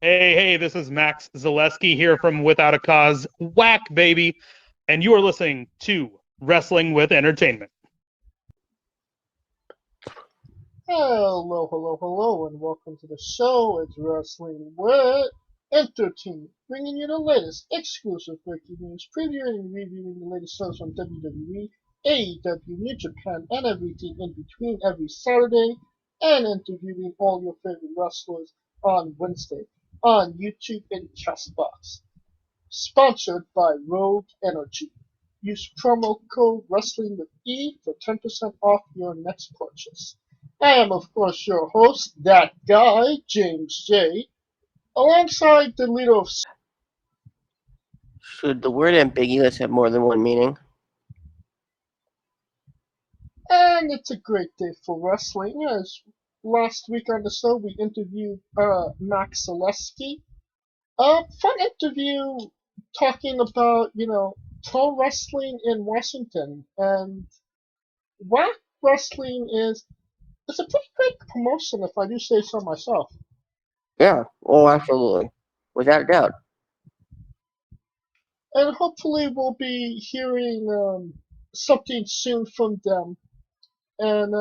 Hey, this is Max Zaleski here from Without a Cause. Whack, baby. And you are listening to Wrestling with Entertainment. Hello, and welcome to the show. It's Wrestling with Entertainment, bringing you the latest exclusive breaking news, previewing and reviewing the latest shows from WWE, AEW, New Japan, and everything in between every Saturday, and interviewing all your favorite wrestlers on Wednesday on YouTube and Castbox. Sponsored by Rogue Energy. Use promo code Wrestling with E for 10% off your next purchase. I am, of course, your host, that guy, James J., alongside the leader of. Should the word ambiguous have more than one meaning? And it's a great day for wrestling, as last week on the show we interviewed Max Zaleski. Fun interview talking about, pro wrestling in Washington. And WAC wrestling it's a pretty great promotion, if I do say so myself. Yeah, oh, absolutely. Without a doubt. And hopefully we'll be hearing something soon from them. And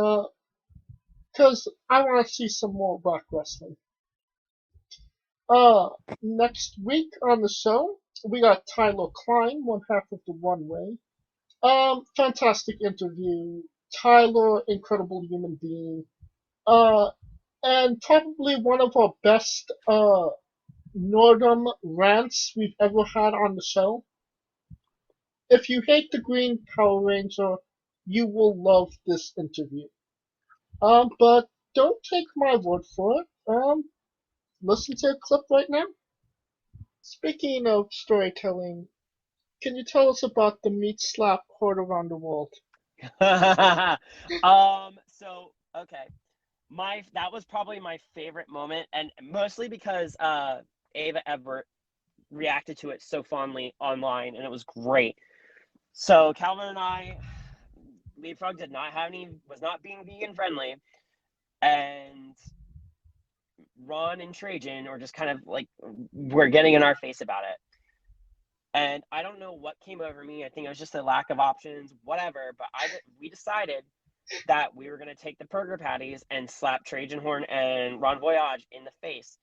because I want to see some more rock wrestling. Next week on the show, we got Tyler Klein, one half of the One Way. Fantastic interview. Tyler, incredible human being. Uh, and probably one of our best Northern rants we've ever had on the show. If you hate the Green Power Ranger, you will love this interview. But don't take my word for it. Listen to a clip right now. Speaking of storytelling, can you tell us about the meat slap heard around the world? Okay. That was probably my favorite moment, and mostly because Ava Everett reacted to it so fondly online, and it was great. So Calvin and I, Leapfrog was not being vegan friendly, and Ron and Trajan were just kind of like, were getting in our face about it. And I don't know what came over me. I think it was just a lack of options, whatever. But we decided that we were going to take the burger patties and slap Trajan Horn and Ron Voyage in the face.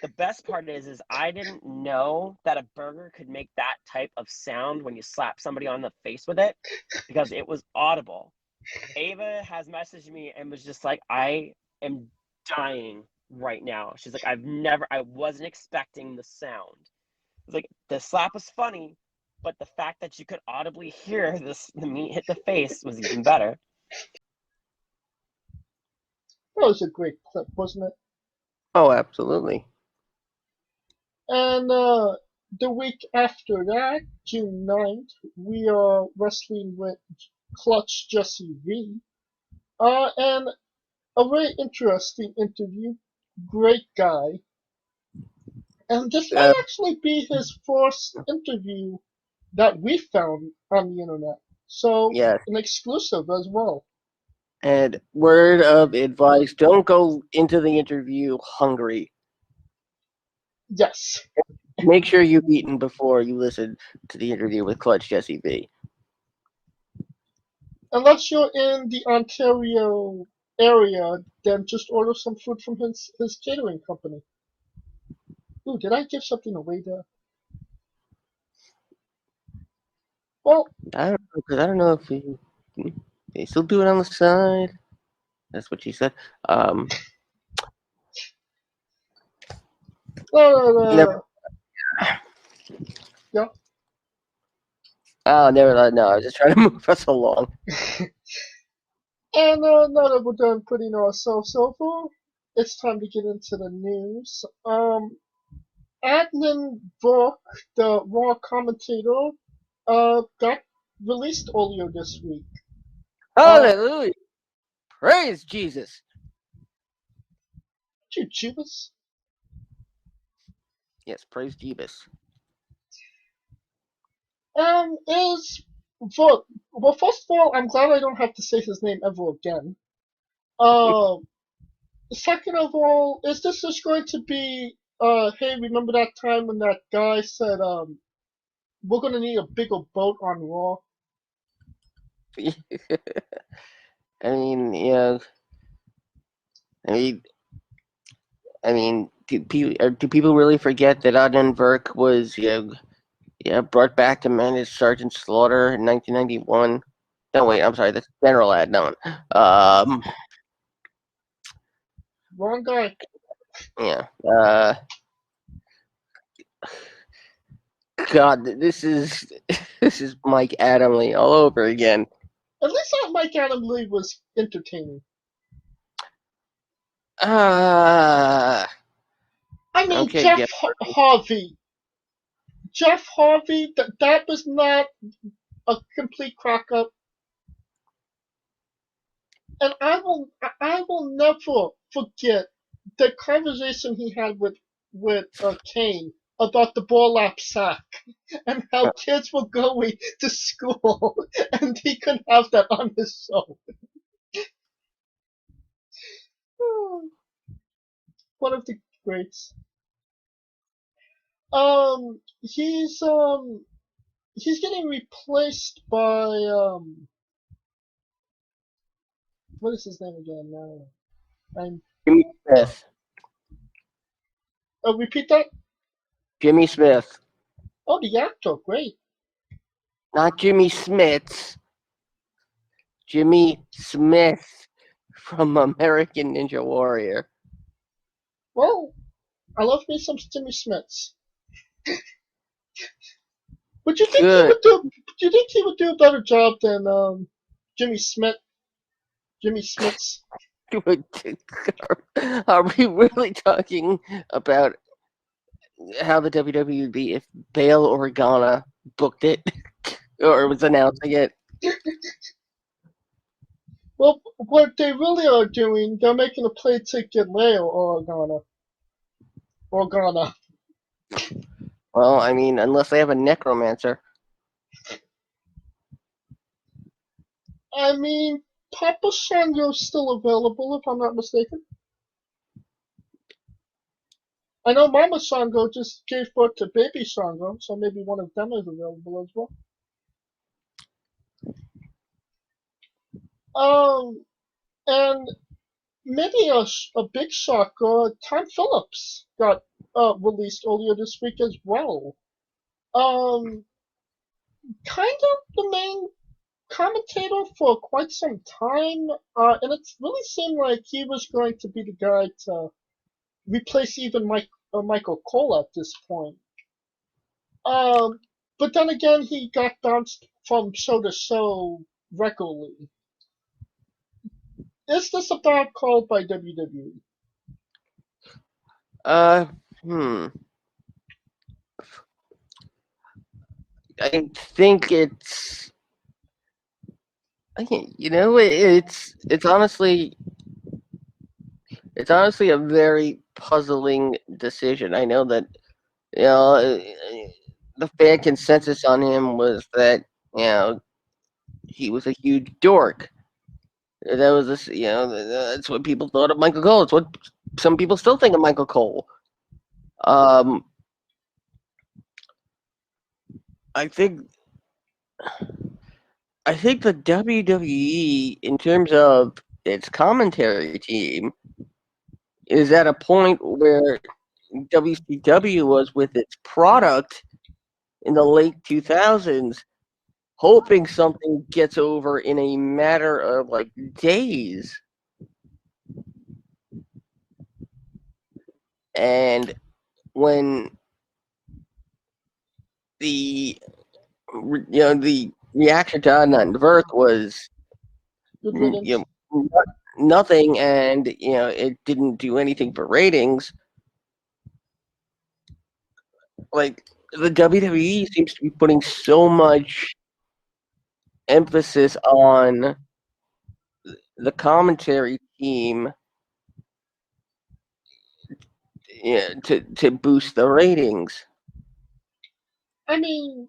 The best part is I didn't know that a burger could make that type of sound when you slap somebody on the face with it, because it was audible. Ava has messaged me and was just like, I am dying right now. She's like, I wasn't expecting the sound. It's like, the slap was funny, but the fact that you could audibly hear the meat hit the face was even better. That was a great clip, wasn't it? Oh, absolutely. And the week after that, June 9th, we are wrestling with Clutch Jesse V. And a very interesting interview. Great guy. And this might actually be his first interview that we found on the internet. So, yes. An exclusive as well. And word of advice, don't go into the interview hungry. Yes. Make sure you've eaten before you listen to the interview with Clutch Jesse V. Unless you're in the Ontario area, then just order some food from his catering company. Ooh, did I give something away there? Well, I don't know, because I don't know if they still do it on the side. That's what she said. Never. Yeah. Oh, never. No, I was just trying to move us along. And now that we're done putting ourselves over, it's time to get into the news. Adnan Burke, the Raw commentator, got released earlier this week. Hallelujah! Praise Jesus! Jeebus? Yes, praise Jesus. Well, first of all, I'm glad I don't have to say his name ever again. Second of all, is this just going to be hey, remember that time when that guy said, we're gonna need a bigger boat on Raw? I mean, yeah. I mean, do people really forget that Adnan Virk was brought back to manage Sergeant Slaughter in 1991? No, wait, I'm sorry, that's General Adnan. Wrong guy. Yeah. God, this is this is Mike Adamle all over again. At least that Mike Adam Lee was entertaining. Ah, I mean, okay, Jeff Jeff. Harvey. Jeff Harvey, that was not a complete crack up. And I will never forget the conversation he had with Kane about the burlap sack and how kids were going to school and he couldn't have that on his show. One of the greats. He's getting replaced by what is his name again now? Jimmy Smith. Repeat that. Jimmy Smith. Oh, the actor, great. Not Jimmy Smits. Jimmy Smith from American Ninja Warrior. Well, I love me some Jimmy Smiths. But you think Good. he would do a better job than Jimmy Smith? Jimmy Smiths? Are we really talking about how the WWE would be if Bail Organa booked it or was announcing it? Well, what they really are doing, they're making a play to get Leo Organa. Well, I mean, unless they have a necromancer. I mean, Papa Shango's still available, if I'm not mistaken. I know Mama Shango just gave birth to Baby Shango, so maybe one of them is available as well. And maybe a big shocker, Tom Phillips got released earlier this week as well. Kind of the main commentator for quite some time, and it really seemed like he was going to be the guy to replace even Michael Cole at this point. But then again, he got bounced from show to show regularly. Is this a bad call by WWE? Hmm. I think it's. It's honestly a very puzzling decision. I know that the fan consensus on him was that he was a huge dork. That was that's what people thought of Michael Cole. It's what some people still think of Michael Cole. I think the WWE, in terms of its commentary team, is at a point where WCW was with its product in the late 2000s, hoping something gets over in a matter of like days. And when the reaction to Adnan Virk was nothing, and it didn't do anything for ratings. Like the WWE seems to be putting so much emphasis on the commentary team, to boost the ratings. I mean,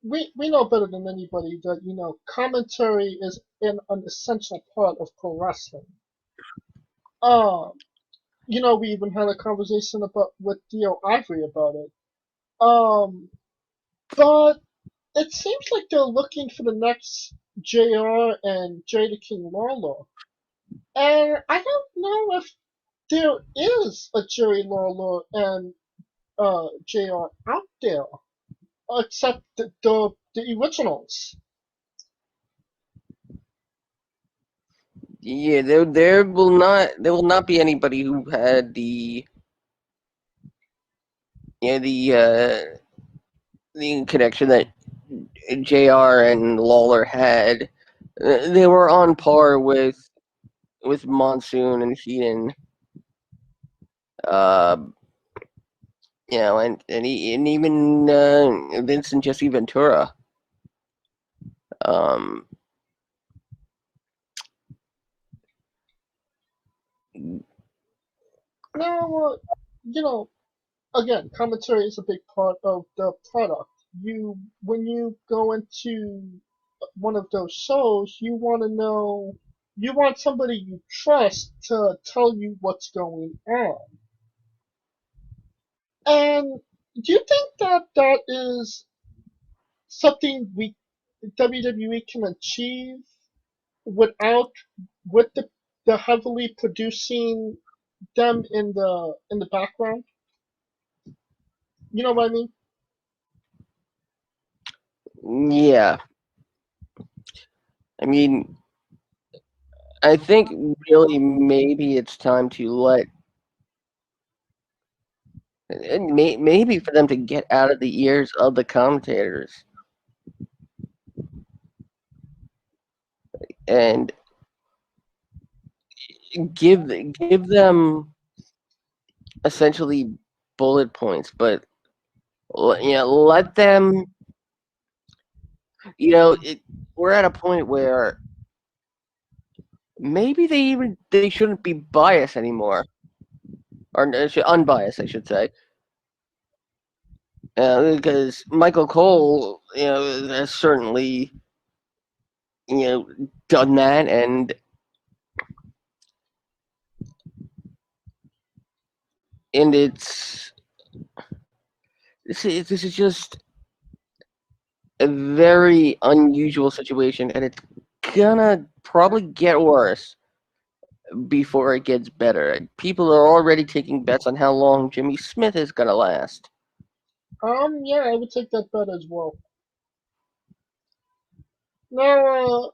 we know better than anybody that commentary is an essential part of pro wrestling. we even had a conversation with Theo Ivory about it. Um, but it seems like they're looking for the next JR and Jada King Lawler. And I don't know if there is a Jerry Lawler and JR out there, except the originals. Yeah, there will not be anybody who had the connection that JR and Lawler had. They were on par with Monsoon and Heenan. Uh, and even Vincent Jesse Ventura. Um, Now, again, commentary is a big part of the product. When you go into one of those shows, you want somebody you trust to tell you what's going on. And do you think that is something WWE can achieve without with the heavily producing them in the background? You know what I mean? yeah, I mean, I think really maybe it's time to let maybe for them to get out of the ears of the commentators and give them essentially bullet points, but let them. We're at a point where maybe they shouldn't be biased anymore, or unbiased, I should say. Because Michael Cole, has certainly, done that, and this is just a very unusual situation, and it's gonna probably get worse before it gets better. People are already taking bets on how long Jimmy Smith is gonna last. Yeah, I would take that bet as well. Now,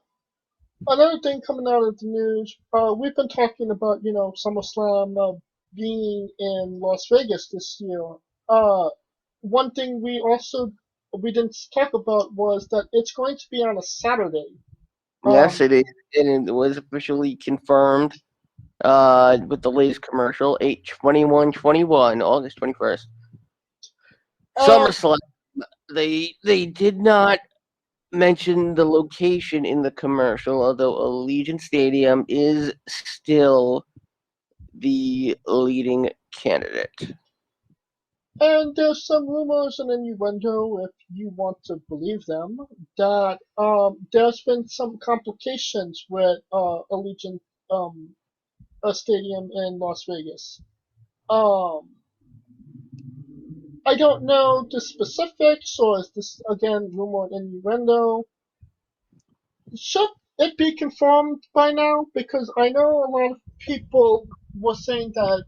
another thing coming out of the news, we've been talking about, SummerSlam being in Las Vegas this year. One thing we didn't talk about was that it's going to be on a Saturday. Yes, Um, it is, and it was officially confirmed with the latest commercial, 8/21/21, August 21st. uh, SummerSlam. They did not mention the location in the commercial, although Allegiant Stadium is still the leading candidate. and there's some rumors and innuendo, if you want to believe them, that there's been some complications with Allegiant um, Stadium in Las Vegas. Um, I don't know the specifics, or is this again rumor and innuendo? Should it be confirmed by now? Because I know a lot of people were saying that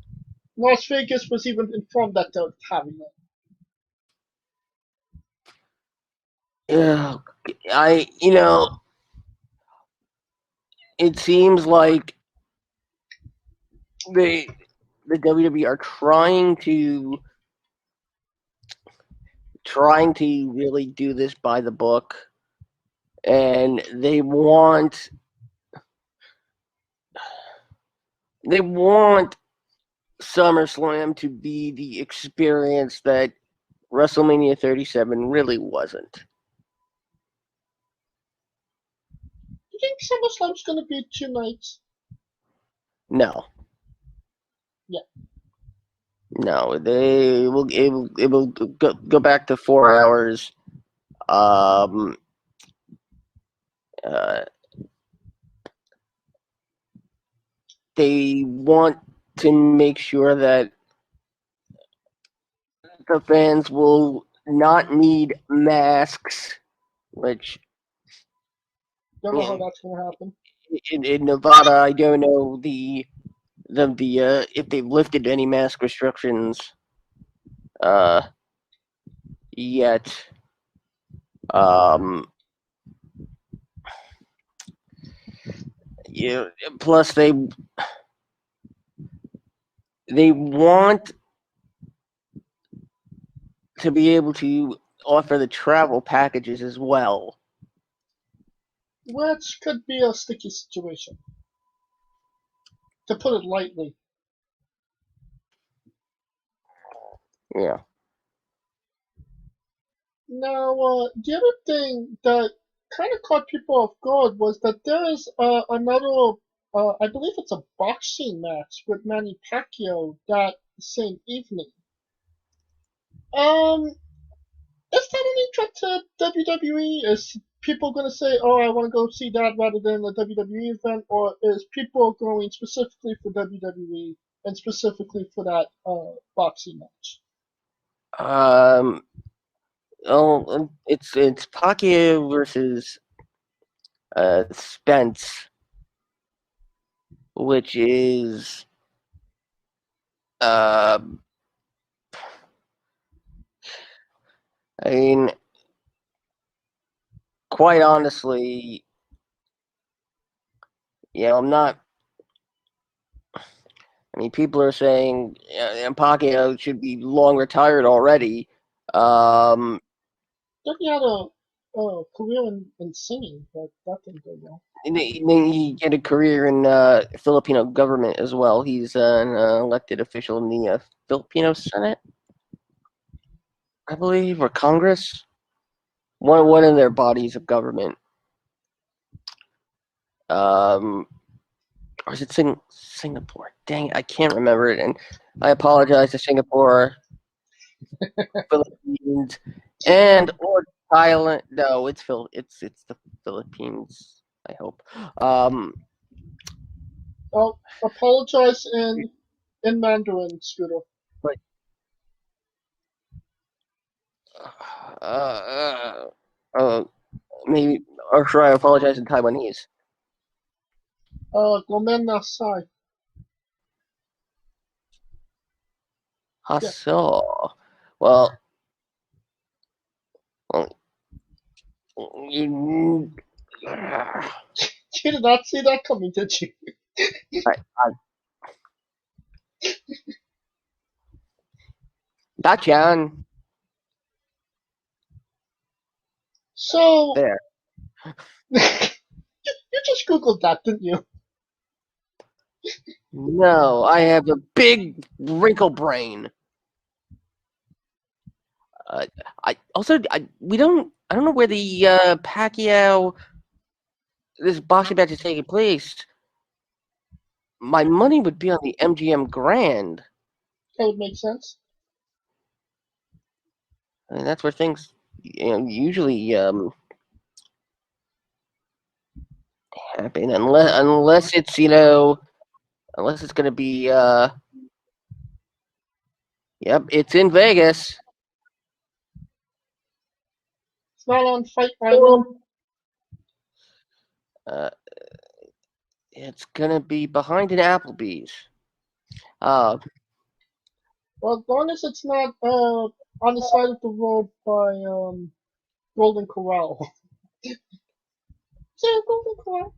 Las Vegas was even informed that they're having it. Yeah, it seems like they the WWE are trying to really do this by the book, and they want SummerSlam to be the experience that WrestleMania 37 really wasn't. You think SummerSlam's gonna be 2 nights? No, Yeah. no, it will go back to 4 hours. Um, uh, they want to make sure that the fans will not need masks, which Don't know how that's gonna happen. in Nevada, I don't know the if they've lifted any mask restrictions yet. Yeah. Plus, they want to be able to offer the travel packages as well. Which could be a sticky situation, to put it lightly. Yeah. Now, the other thing that kind of caught people off guard was that there is another, I believe it's a boxing match with Manny Pacquiao that same evening. Is that any threat to WWE? Is people going to say, "Oh, I want to go see that" rather than a WWE event, or is people going specifically for WWE and specifically for that boxing match? Oh, it's Pacquiao versus Spence, which is I mean, quite honestly, I'm not. I mean, people are saying Pacquiao should be long retired already. He had a career in singing, but that didn't go well. He get a career in Filipino government as well. He's an elected official in the Filipino Senate, I believe, or Congress. One of their bodies of government. Or is it Singapore? Dang it, I can't remember it, and I apologize to Singapore, Philippines, and or Thailand. No, it's the Philippines. I hope. I'll apologize in Mandarin, Scooter. But maybe, or should I apologize in Taiwanese? Gomen nasai. Hasso. Well, you, You did not see that coming, did you? Dachan. So, There. you just Googled that, didn't you? No, I have a big wrinkle brain. We don't. I don't know where the Pacquiao this boxing match is taking place. My money would be on the MGM Grand. That would make sense. I mean, that's where things usually happen, unless it's unless it's going to be yep, it's in Vegas. It's not on Fight Island. It's gonna be behind an Applebee's. Well, as long as it's not on the side of the road by Golden Corral. Is there a Golden Corral?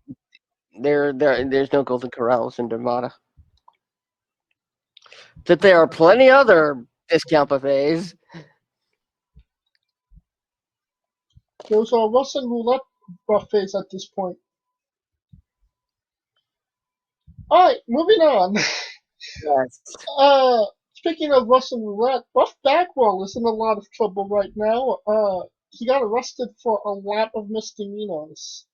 There's no Golden Corrals in Nevada. That there are plenty other discount buffets. Those are Russian roulette buffets at this point. Alright, moving on. Yes. Speaking of Russian roulette, Buff Bagwell is in a lot of trouble right now. He got arrested for a lot of misdemeanors.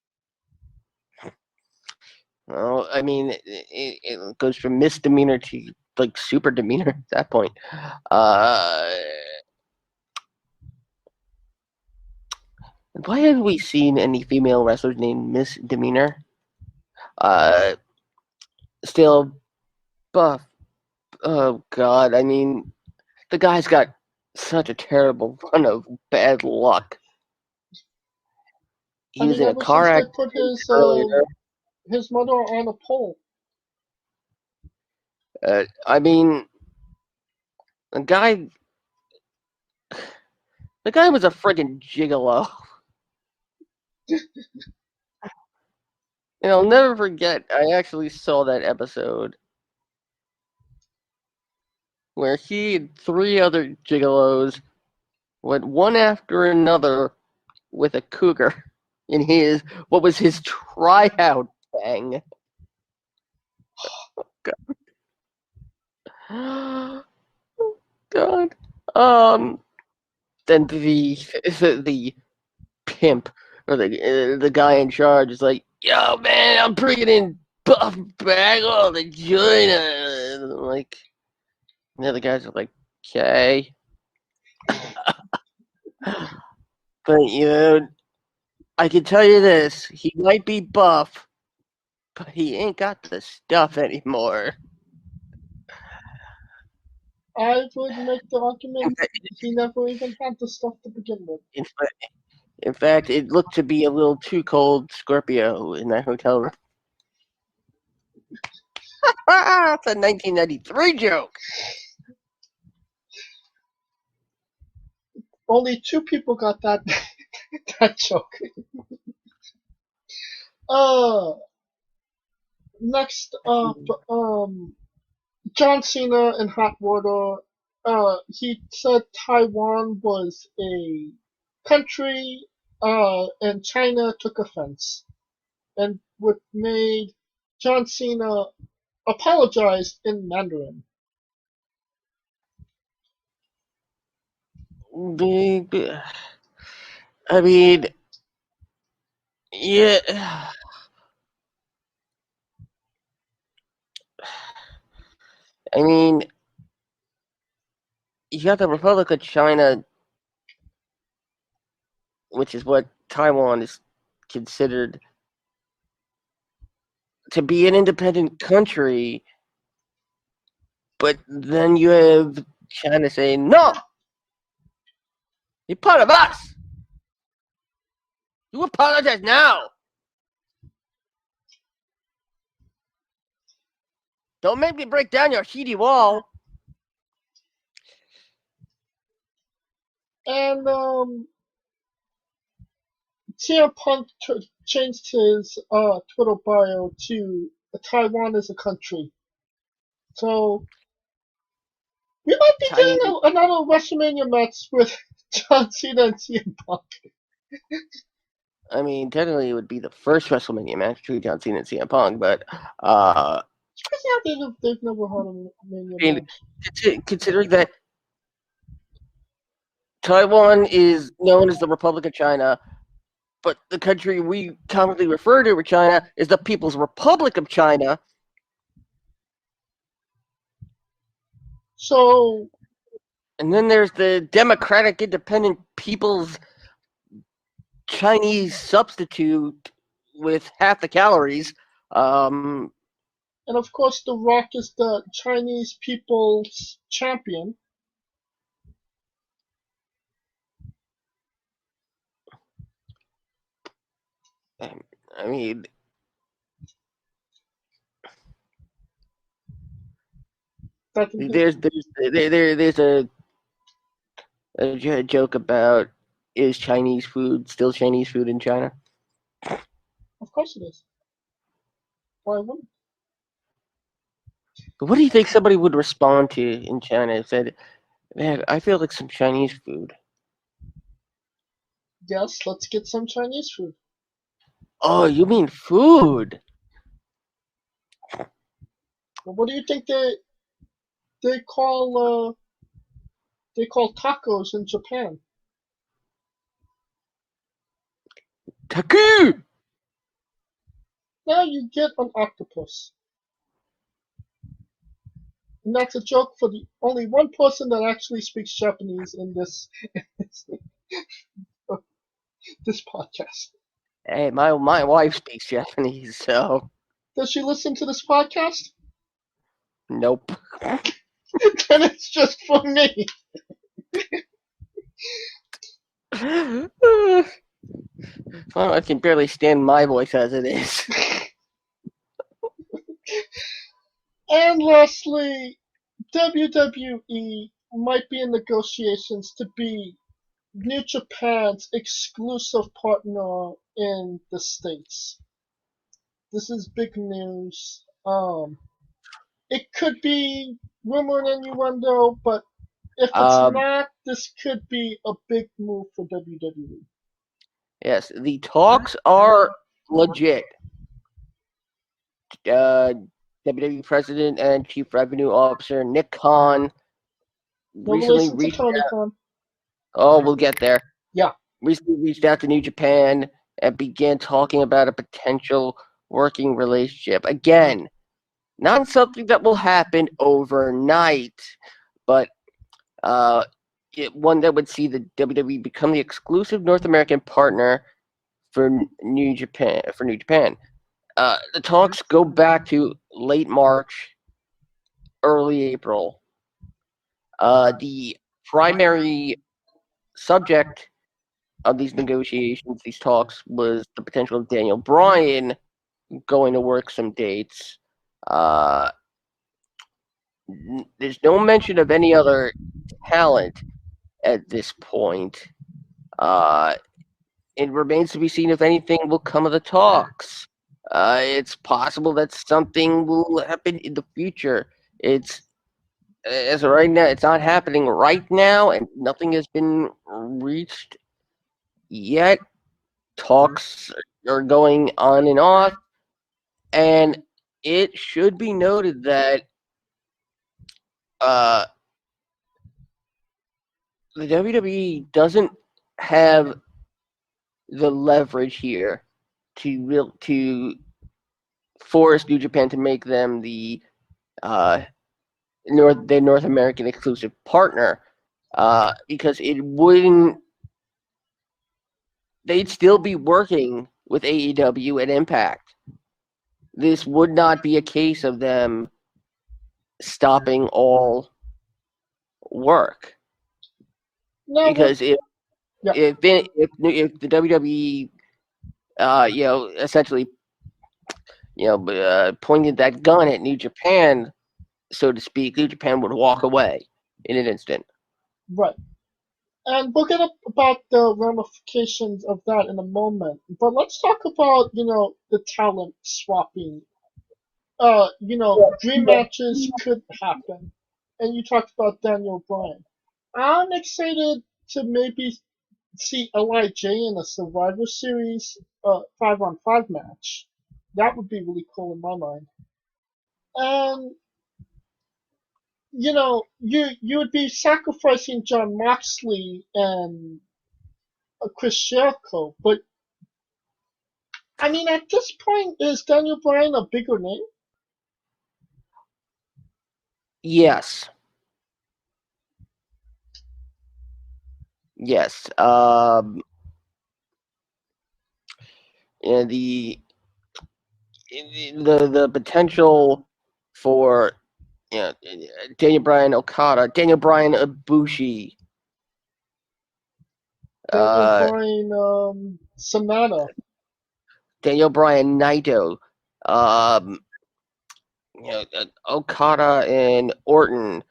Well, I mean, it goes from misdemeanor to like super demeanor at that point. Why haven't we seen any female wrestlers named Misdemeanor? Still, Buff Oh God! I mean, the guy's got such a terrible run of bad luck. He was in a ever car since they accident put earlier. his mother on a pole. I mean, the guy was a friggin' gigolo. And I'll never forget, I actually saw that episode where he and 3 other gigolos went one after another with a cougar in what was his tryout thing. God. God. Then the pimp or the guy in charge is like, "Yo, man, I'm bringing in Buff Bagwell to join us." And like, the other guys are like, "Okay." But I can tell you this: he might be buff, but he ain't got the stuff anymore. I would make the In argument fact, he never even had the stuff to begin with. in fact, it looked to be a little too cold Scorpio in that hotel room. It's a 1993 joke. Only 2 people got that that joke. Next up, John Cena in hot water. He said Taiwan was a country, and China took offense, and what made John Cena apologize in Mandarin. I mean, yeah. I mean, you got the Republic of China, which is what Taiwan is considered to be an independent country, but then you have China saying, "No, you're part of us. You apologize now. Don't make me break down your shitty wall." And CM Punk changed his Twitter bio to Taiwan is a country. So we might be Chinese. getting another WrestleMania match with John Cena and CM Punk. I mean, technically, it would be the first WrestleMania match between John Cena and CM Punk, but They've never had a Mania I mean, match. considering that Taiwan is known as the Republic of China, but the country we commonly refer to as China is the People's Republic of China. So, And then there's the Democratic Independent People's Chinese substitute with half the calories. and of course, The Rock is the Chinese people's champion. I mean, there's a joke about, is Chinese food still Chinese food in China? Of course it is. Why wouldn't? But what do you think somebody would respond to in China if said, "Man, I feel like some Chinese food"? Yes, let's get some Chinese food. Oh, you mean food? Well, what do you think they call tacos in Japan? Taku! Now you get an octopus. And that's a joke for the only one person that actually speaks Japanese in this this podcast. Hey, my wife speaks Japanese, so Does she listen to this podcast? nope. then it's just for me. Well, I can barely stand my voice as it is. And lastly, WWE might be in negotiations to be New Japan's exclusive partner in the States. This is big news. It could be rumor and innuendo, but if it's not, this could be a big move for WWE. Yes, the talks are legit. WWE President and Chief Revenue Officer Nick Khan No recently relation to reached Tony out. Khan. Oh, we'll get there. Yeah. Recently reached out to New Japan and began talking about a potential working relationship. Again, not something that will happen overnight, but one that would see the WWE become the exclusive North American partner for New Japan. The talks go back to late March, early April. The primary subject of these negotiations, these talks, was the potential of Daniel Bryan going to work some dates. There's no mention of any other talent at this point. It remains to be seen if anything will come of the talks. It's possible that something will happen in the future. It's as of right now, it's not happening right now, and nothing has been reached yet. Talks are going on and off, and it should be noted that the WWE doesn't have the leverage here to force New Japan to make them the North American exclusive partner, because it wouldn't. They'd still be working with AEW and Impact. This would not be a case of them stopping all work, No, because if yeah. if the WWE essentially pointed that gun at New Japan, so to speak, New Japan would walk away in an instant. Right. And we'll get up about the ramifications of that in a moment. But let's talk about, the talent swapping. Dream matches could happen. And you talked about Daniel Bryan. I'm excited to maybe see LIJ in a Survivor Series 5-on-5 match. That would be really cool in my mind. And you would be sacrificing John Moxley and Chris Jericho, but I mean, at this point, is Daniel Bryan a bigger name? Yes. Yes. The potential for Daniel Bryan Okada, Daniel Bryan Ibushi, Daniel Bryan Sonata. Daniel Bryan Naito, Okada and Orton.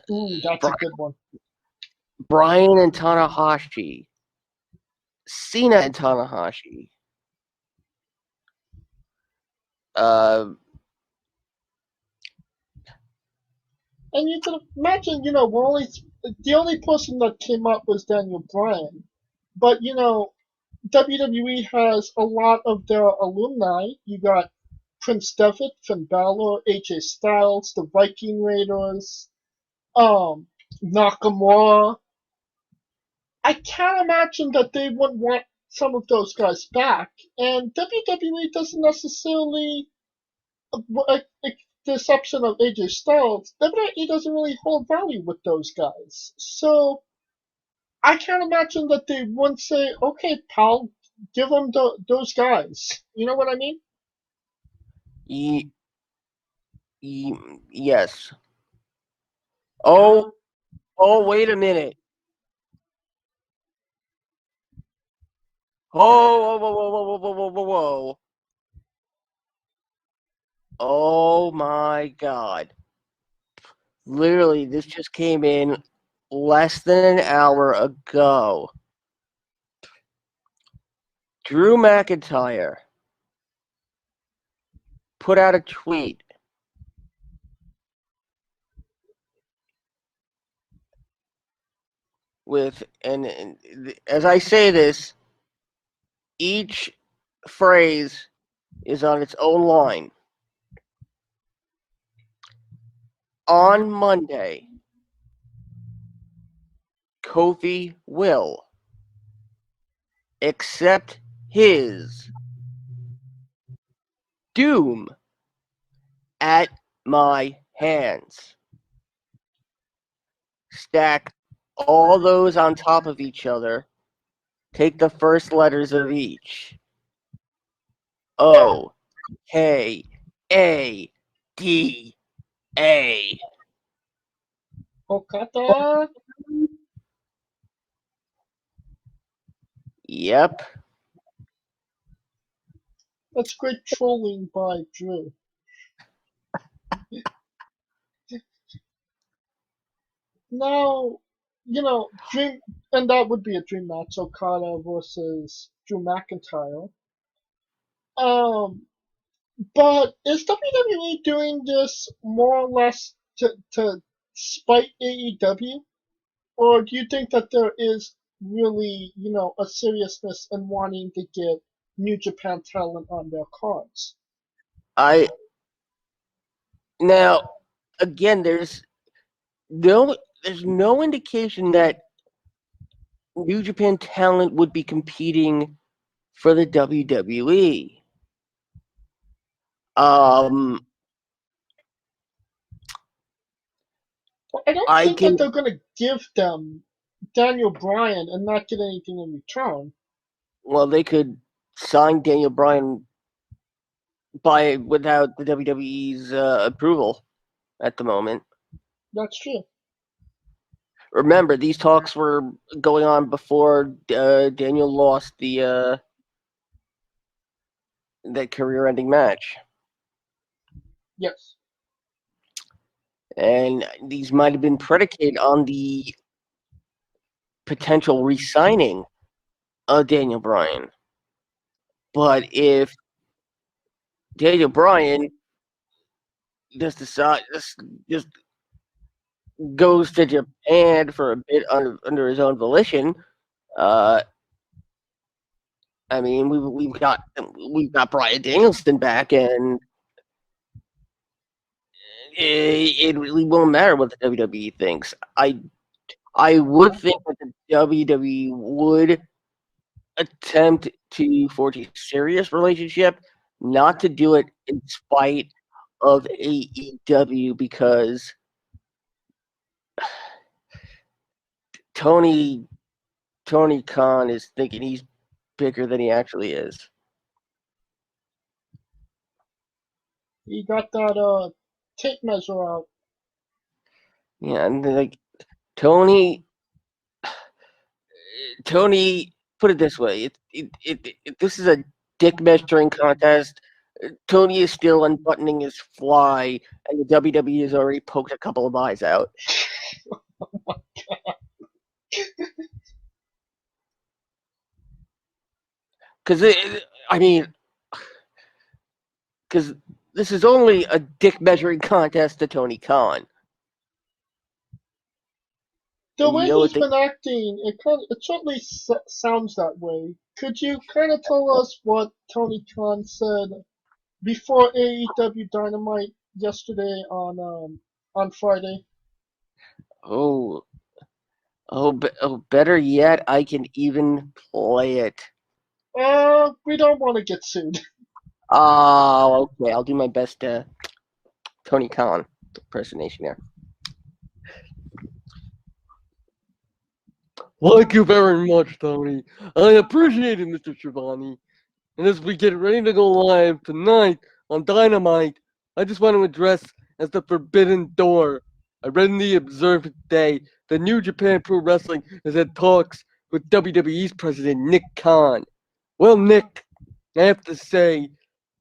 Ooh, that's a good one. Bryan and Tanahashi, Cena and Tanahashi. And you can imagine, the only person that came up was Daniel Bryan. But, WWE has a lot of their alumni. You got Prince Devitt, Finn Balor, AJ Styles, the Viking Raiders, Nakamura. I can't imagine that they wouldn't want some of those guys back. And WWE doesn't necessarily, with the exception of AJ Styles, WWE doesn't really hold value with those guys. So I can't imagine that they wouldn't say, okay, pal, give them those guys. You know what I mean? Yes. Oh, wait a minute. Oh, whoa. Oh my God. Literally, this just came in less than an hour ago. Drew McIntyre put out a tweet with, and as I say this, each phrase is on its own line. On Monday, Kofi will accept his doom at my hands. Stack all those on top of each other. Take the first letters of each. O, K, A, D, A. Okada. Yep. That's great trolling by Drew. Now, dream, and that would be a dream match: Okada versus Drew McIntyre. Um, but is WWE doing this more or less to spite AEW, or do you think that there is really, a seriousness in wanting to get New Japan talent on their cards? Now, again, there's no indication that New Japan talent would be competing for the WWE. Well, I don't think that they're going to give them Daniel Bryan and not get anything in return. Well, they could sign Daniel Bryan without the WWE's approval at the moment. That's true. Remember, these talks were going on before Daniel lost that career-ending match. Yes. And these might have been predicated on the potential re-signing of Daniel Bryan. But if Daniel Bryan just goes to Japan for a bit under his own volition, I mean, we've got Bryan Danielson back, and it really won't matter what the WWE thinks. I would think that the WWE would attempt to forge a serious relationship, not to do it in spite of AEW, because Tony Khan is thinking he's bigger than he actually is. He got that tape measure out. Yeah, and like Tony, put it this way: this is a dick measuring contest. Tony is still unbuttoning his fly, and the WWE has already poked a couple of eyes out. Oh my God. Because this is only a dick measuring contest to Tony Khan. The way he's been acting, it certainly sounds that way. Could you kind of tell us what Tony Khan said before AEW Dynamite yesterday on Friday? Better yet, I can even play it. We don't want to get sued. Oh, okay. I'll do my best Tony Khan impersonation there. Thank you very much, Tony. I appreciate it, Mr. Schiavone. And as we get ready to go live tonight on Dynamite, I just want to address as the Forbidden Door I read in the Observer today that New Japan Pro Wrestling has had talks with WWE's president, Nick Khan. Well, Nick, I have to say,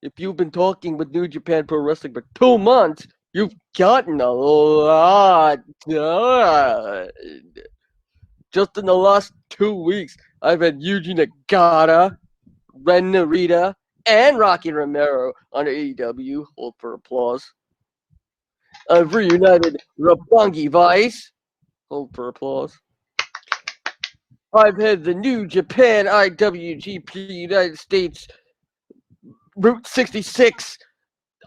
if you've been talking with New Japan Pro Wrestling for 2 months, you've gotten a lot done. Just in the last 2 weeks, I've had Yuji Nagata, Ren Narita, and Rocky Romero on AEW. Hold for applause. I've reunited Roppongi Vice. Hold for applause. I've had the New Japan IWGP United States Route 66,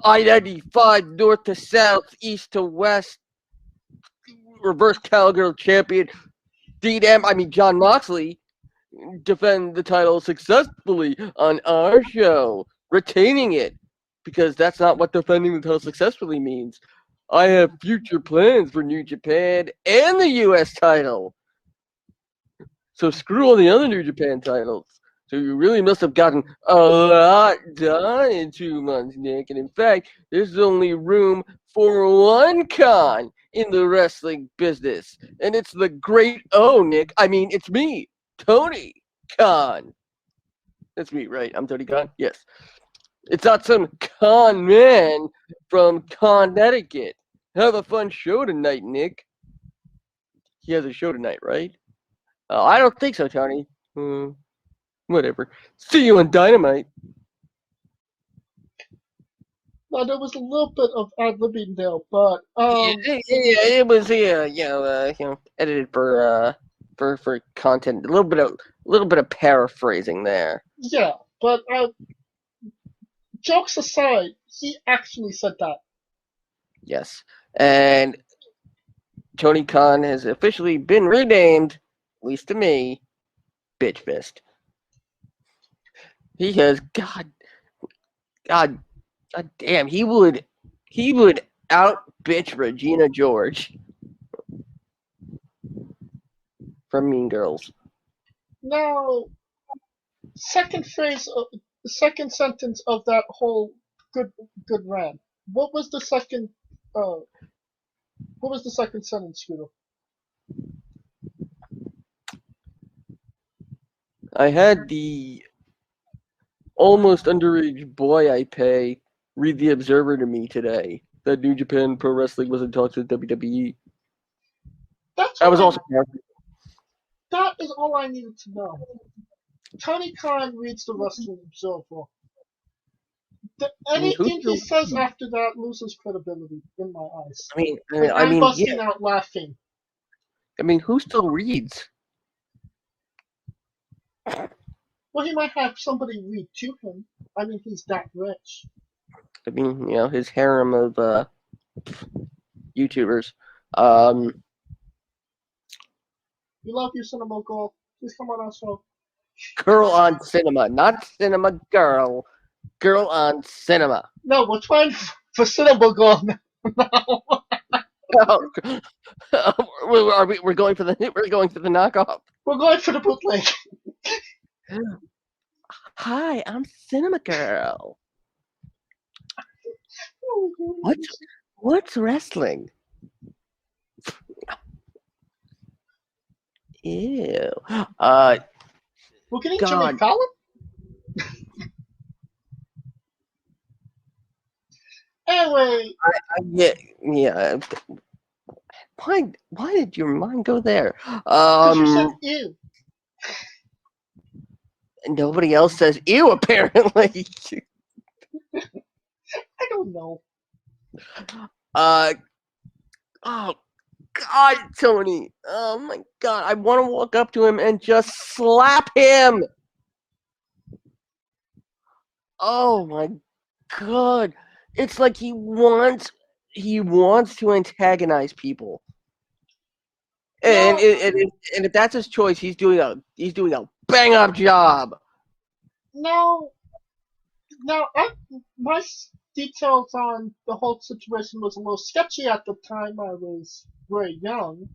I-95 north to south, east to west, reverse cowgirl champion John Moxley defend the title successfully on our show, retaining it, because that's not what defending the title successfully means. I have future plans for New Japan and the U.S. title. So screw all the other New Japan titles. So you really must have gotten a lot done in 2 months, Nick. And in fact, there's only room for one con in the wrestling business. And it's the great O, Nick. I mean, it's me, Tony Khan. That's me, right? I'm Tony Khan? Yes. It's not some con man from Connecticut. Have a fun show tonight, Nick. He has a show tonight, right? I don't think so, Tony. Whatever. See you on Dynamite. Now, there was a little bit of ad-libbing there, but It was edited for content. A little bit of paraphrasing there. yeah, but jokes aside, he actually said that. Yes, and Tony Khan has officially been renamed, at least to me, Bitch Fist. He has God damn, he would out bitch Regina George from Mean Girls. Now, second sentence of that whole good rant. What was the second sentence, Scooter? I had the almost underage boy I pay read the Observer to me today that New Japan Pro Wrestling was in talks with WWE. That was also that is all I needed to know. Tony Khan reads the Wrestling Observer. Anything he says after that loses credibility in my eyes. I'm busting out laughing. I mean, who still reads? Well, he might have somebody read to him. I mean, he's that rich. I mean, his harem of YouTubers. We love you, Cinema Girl. Please come on our show. Girl on Cinema, not Cinema Girl. Girl on Cinema. No, we're trying for Cinema Girl now. We're going for the knockoff. We're going for the bootleg. Hi, I'm Cinema Girl. What's wrestling? Ew. We're getting Jimmy Fallon? Anyway. Yeah. Why did your mind go there? You said ew. Nobody else says ew, apparently. I don't know. Oh God, Tony. Oh my God. I want to walk up to him and just slap him. Oh my God. It's like he wants to antagonize people. And if that's his choice, he's doing a bang up job. No. Now, my details on the whole situation was a little sketchy at the time. I was very young.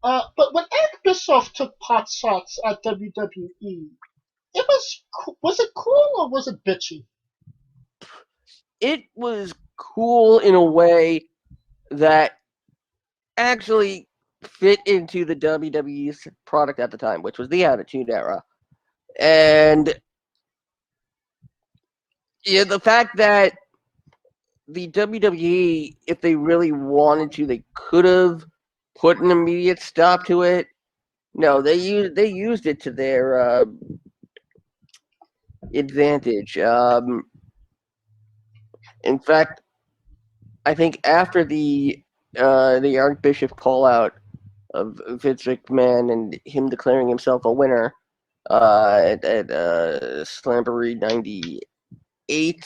But when Eric Bischoff took pot shots at WWE, was it cool or was it bitchy? It was cool in a way that actually fit into the WWE's product at the time, which was the Attitude Era. And yeah, the fact that the WWE, if they really wanted to, they could have put an immediate stop to it. No, they used it to their advantage. In fact, I think after the Archbishop call out of Vince McMahon and him declaring himself a winner at Slamboree '98,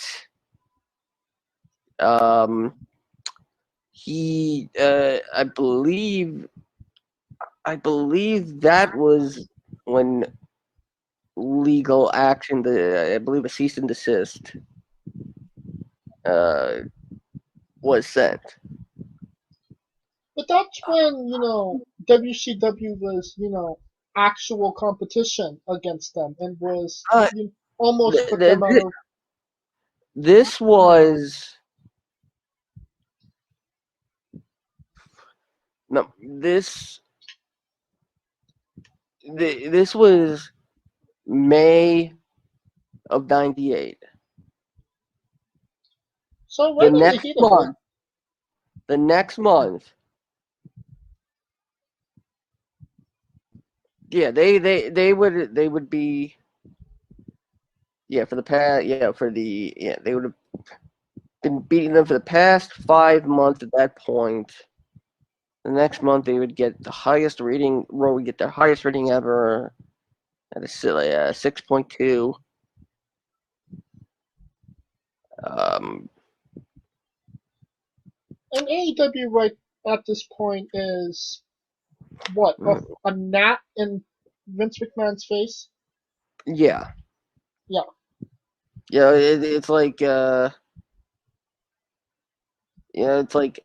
he I believe that was when legal action, I believe a cease and desist was sent. But that's when, WCW was, actual competition against them and was almost put them out of. This was no this this was May of '98. So right in the heat of it. The next month. Yeah, they would be they would have been beating them for the past 5 months at that point. The next month they would get the highest rating. Raw would get their highest rating ever at a silly 6.2. And AEW right at this point is what, a gnat in Vince McMahon's face? Yeah. Yeah. Yeah, it's like it's like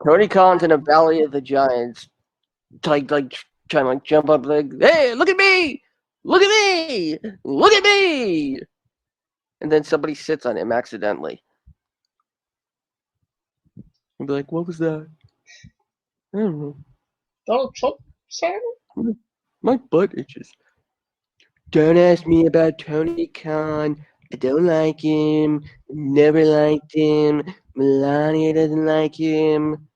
Tony Khan's in a Valley of the Giants, like trying to jump up, like, hey, look at me, look at me, look at me, and then somebody sits on him accidentally. He'd be like, what was that? I don't know. Donald Trump said it? My butt itches. Don't ask me about Tony Khan. I don't like him. Never liked him. Melania doesn't like him.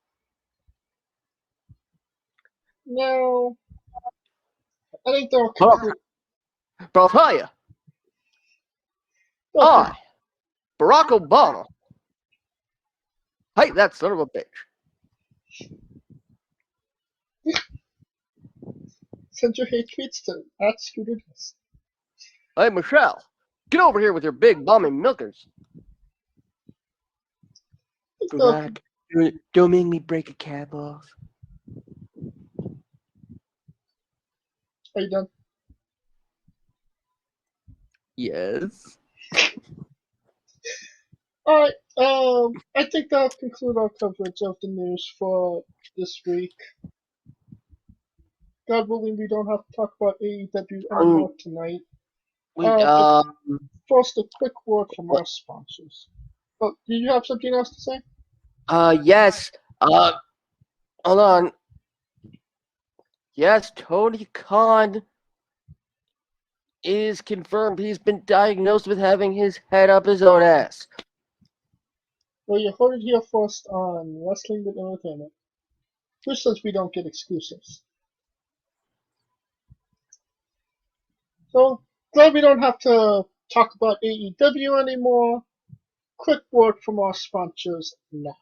No. I think they'll conclude. But I'll tell you, Barack Obama, hey, that son of a bitch. Send your hate tweets to @ScooterDust. Hey, Michelle, get over here with your big bombing milkers. Barack, don't make me break a cap off. Are you done? Yes. Alright, I think that'll conclude our coverage of the news for this week. God willing, we don't have to talk about AEW anymore tonight. First, a quick word from our sponsors. Oh, do you have something else to say? Yes. Hold on. Yes, Tony Khan is confirmed he's been diagnosed with having his head up his own ass. Well, you heard it here first on Wrestling with Entertainment. Which says we don't get exclusives. So, glad we don't have to talk about AEW anymore. Quick word from our sponsors now.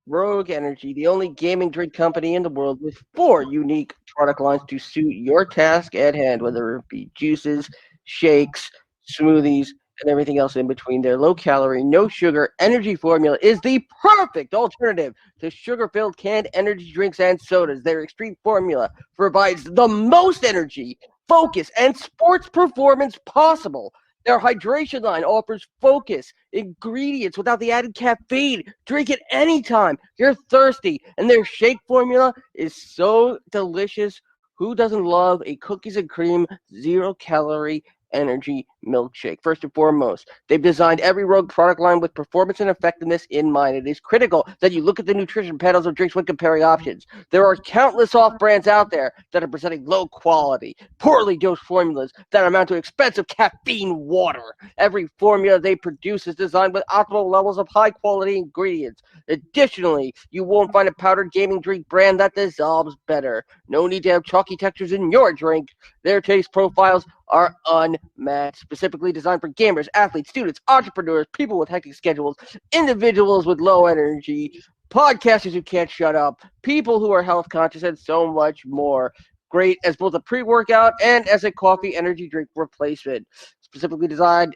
Rogue Energy, the only gaming drink company in the world with 4 unique product lines to suit your task at hand, whether it be juices, shakes, smoothies, and everything else in between. Their low-calorie, no-sugar energy formula is the perfect alternative to sugar-filled canned energy drinks and sodas. Their extreme formula provides the most energy, focus, and sports performance possible. Their hydration line offers focus, ingredients without the added caffeine. Drink it anytime you're thirsty. And their shake formula is so delicious. Who doesn't love a cookies and cream, 0-calorie energy milkshake. First and foremost, they've designed every Rogue product line with performance and effectiveness in mind. It is critical that you look at the nutrition panels of drinks when comparing options. There are countless off-brands out there that are presenting low-quality, poorly dosed formulas that amount to expensive caffeine water. Every formula they produce is designed with optimal levels of high-quality ingredients. Additionally, you won't find a powdered gaming drink brand that dissolves better. No need to have chalky textures in your drink. Their taste profiles are unmatched, specifically designed for gamers, athletes, students, entrepreneurs, people with hectic schedules, individuals with low energy, podcasters who can't shut up, people who are health conscious, and so much more. Great as both a pre-workout and as a coffee energy drink replacement. Specifically designed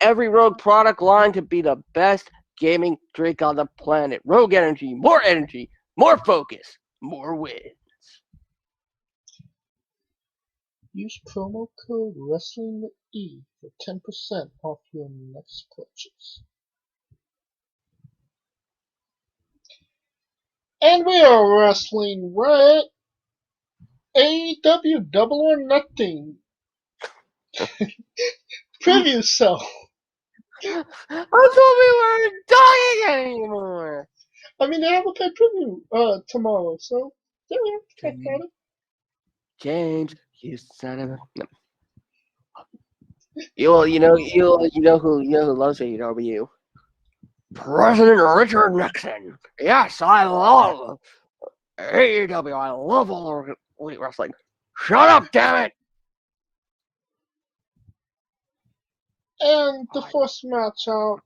every Rogue product line to be the best gaming drink on the planet. Rogue Energy, more focus, more wins. Use promo code WRESTLINGWITHE for 10% off your next purchase. And we are wrestling with AEW Double or Nothing. Preview show. I thought we weren't dying anymore. I mean, they have a pay preview tomorrow, so there we are. Got it. James, you son of a. No. You know who loves AEW? President Richard Nixon. Yes, I love AEW. I love all elite wrestling. Shut up, damn it! And the first match out,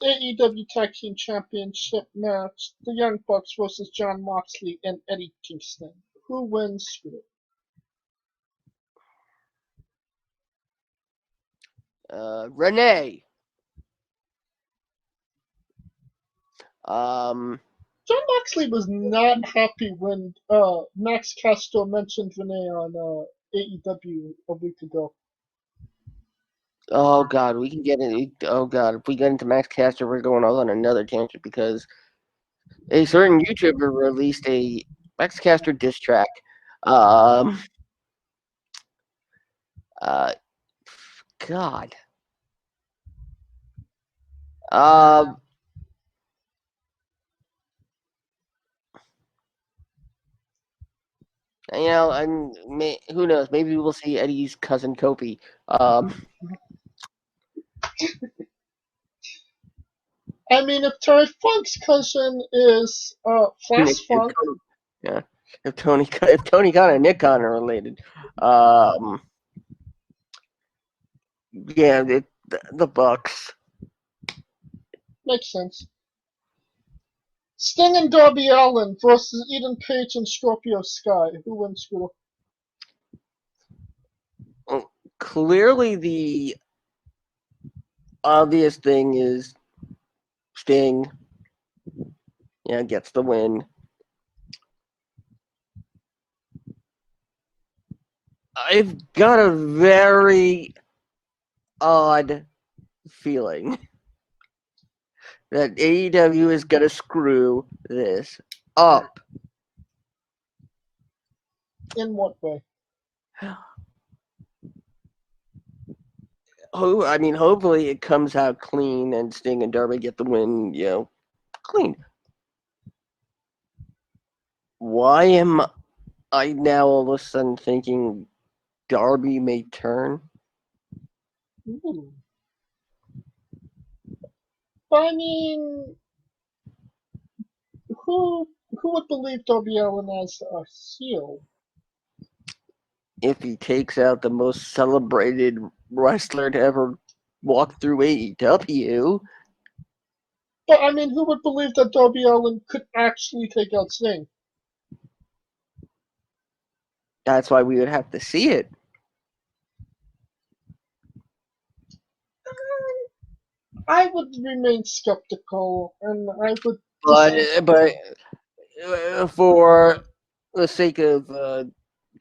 AEW Tag Team Championship match, the Young Bucks versus Jon Moxley and Eddie Kingston. Who wins here? Renee. Jon Moxley was not happy when Max Caster mentioned Renee on AEW a week ago. Oh God, we can get in. Oh God, if we get into Max Caster, we're going on another tangent because a certain YouTuber released a Max Caster diss track. God. You know, who knows? Maybe we'll see Eddie's cousin Kofi. I mean, if Terry Funk's cousin is Flash Funk, yeah. If Tony Khan and Nick Khan are related, yeah, the Bucks. makes sense. Sting and Darby Allin versus Eden Page and Scorpio Sky. Who wins here? Clearly, the obvious thing is Sting. Yeah, gets the win. I've got a very odd feeling that AEW is gonna screw this up. In what way? I mean, hopefully it comes out clean and Sting and Darby get the win, clean. Why am I now all of a sudden thinking Darby may turn? Ooh. But I mean, who would believe Darby Allin as a heel? If he takes out the most celebrated wrestler to ever walk through AEW. But I mean, who would believe that Darby Allin could actually take out Sting? That's why we would have to see it. I would remain skeptical, and I would. But for the sake of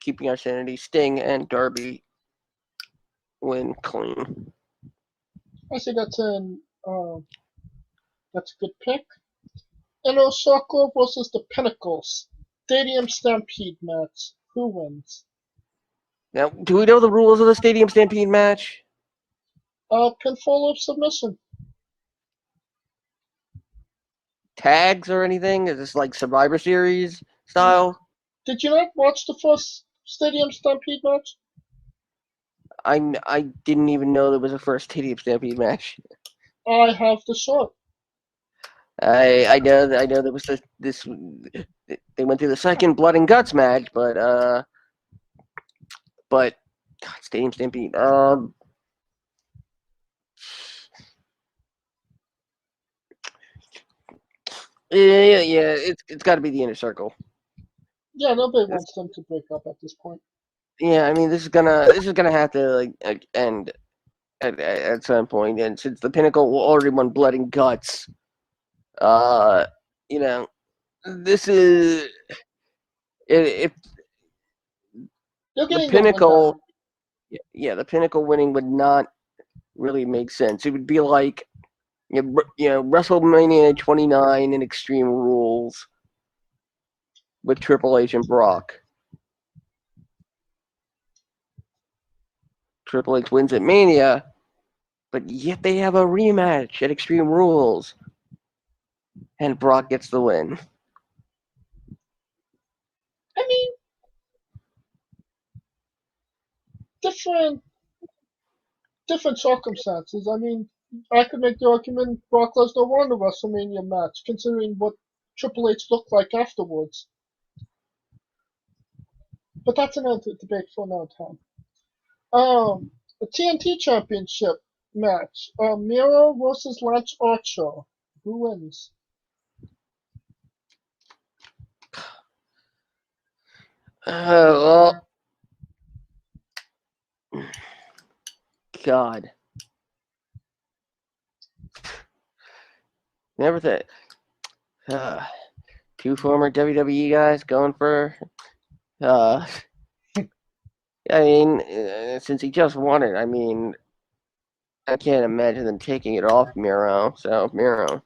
keeping our sanity, Sting and Darby win clean. I say that's a good pick. And Osaka versus the Pinnacles. Stadium Stampede match. Who wins? Now, do we know the rules of the Stadium Stampede match? Pinfall or submission. Tags or anything? Is this like Survivor Series style? Did you not watch the first Stadium Stampede match? I didn't even know there was a first Stadium Stampede match. I have the short. I know there was this they went through the second Blood and Guts match, but God, Stadium Stampede. Yeah, it's got to be the Inner Circle. Yeah, nobody wants them to break up at this point. Yeah, I mean this is gonna have to like end at some point, and since the Pinnacle already won Blood and Guts, you know, this is if You're the getting Pinnacle, yeah, the Pinnacle winning would not really make sense. It would be like WrestleMania 29 and Extreme Rules with Triple H and Brock. Triple H wins at Mania, but yet they have a rematch at Extreme Rules, and Brock gets the win. I mean, different circumstances. I mean, I could make the argument Brock Lesnar won the WrestleMania match, considering what Triple H looked like afterwards. But that's another debate for another time. The TNT Championship match. Miro versus Lance Archer. Who wins? Well, God. Never think. Two former WWE guys going for. I mean, since he just won it, I mean, I can't imagine them taking it off Miro. So Miro.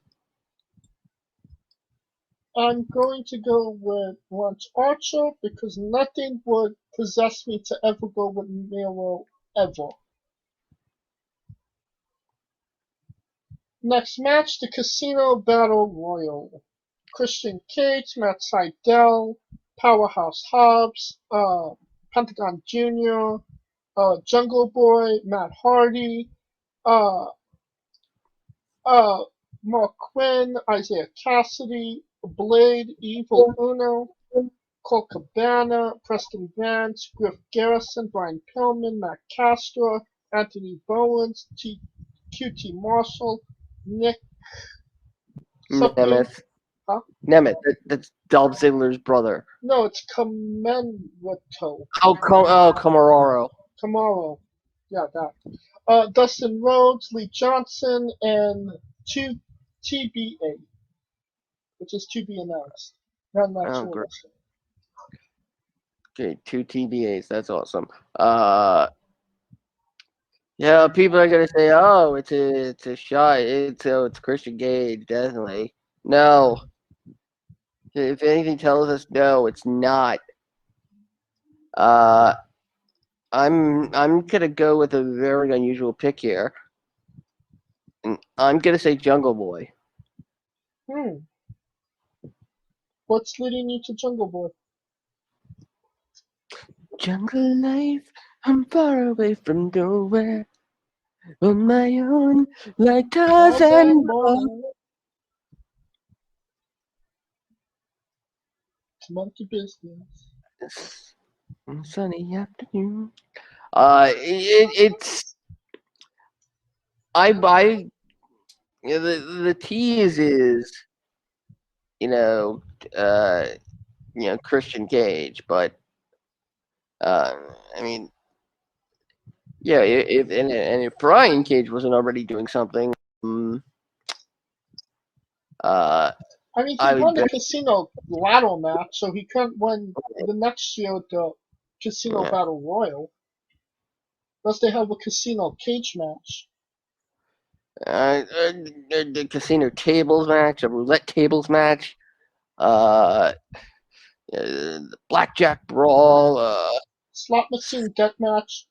I'm going to go with Lance Archer because nothing would possess me to ever go with Miro ever. Next match, the Casino Battle Royal. Christian Cage, Matt Sydal, Powerhouse Hobbs, Pentagon Jr., Jungle Boy, Matt Hardy, Mark Quinn, Isaiah Cassidy, Blade, Evil Uno, Colt Cabana, Preston Vance, Griff Garrison, Brian Pillman, Matt Castro, Anthony Bowens, QT Marshall, Nick Nemeth. Huh? Nemeth. That's Dolph Ziggler's brother. No, it's Kamenwato. Camararo. Tomorrow. Yeah, that. Dustin Rhodes, Lee Johnson, and TBA, which is to be announced. Not sure. Great. Okay, 2 TBAs. That's awesome. Yeah, people are gonna say, "Oh, it's a shot. It's Christian Cage, definitely." No, if anything tells us no, it's not. I'm gonna go with a very unusual pick here, and I'm gonna say Jungle Boy. What's leading you to Jungle Boy? Jungle life, I'm far away from nowhere, on my own, like Tarzan. It's monkey business. Sunny afternoon. It's the tease is Christian Cage, but I mean, yeah, if Brian Cage wasn't already doing something, I mean, he won the Casino Ladder match, so he couldn't win the next year the Casino Battle Royal. Unless they have a Casino Cage match. The Casino Tables match, a Roulette Tables match, the Blackjack Brawl. Slot machine deathmatch.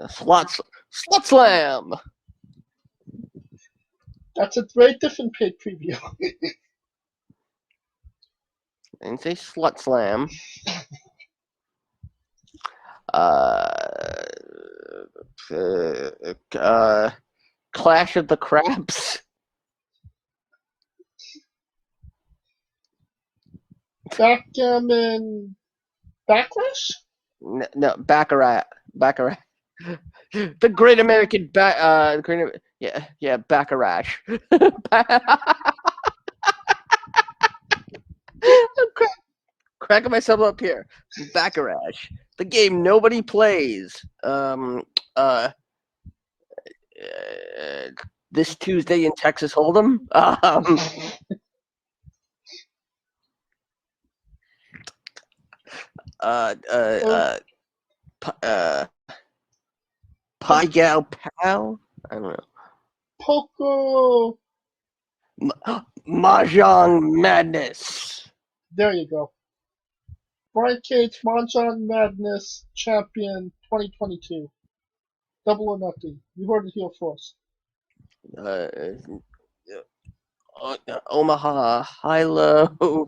Slot Slam. That's a very different paid preview. I didn't say Slut Slam. Clash of the Craps. Backgammon Backlash? No, Baccarat. The Great American Baccarat. I'm cracking myself up here. Baccarat. The game nobody plays. This Tuesday in Texas Hold'em. Pie Gal Pal? I don't know. Poco. Mahjong Madness. There you go. Brian Cage, Mahjong Madness Champion 2022. Double or nothing. You heard it here first. Omaha High-Low.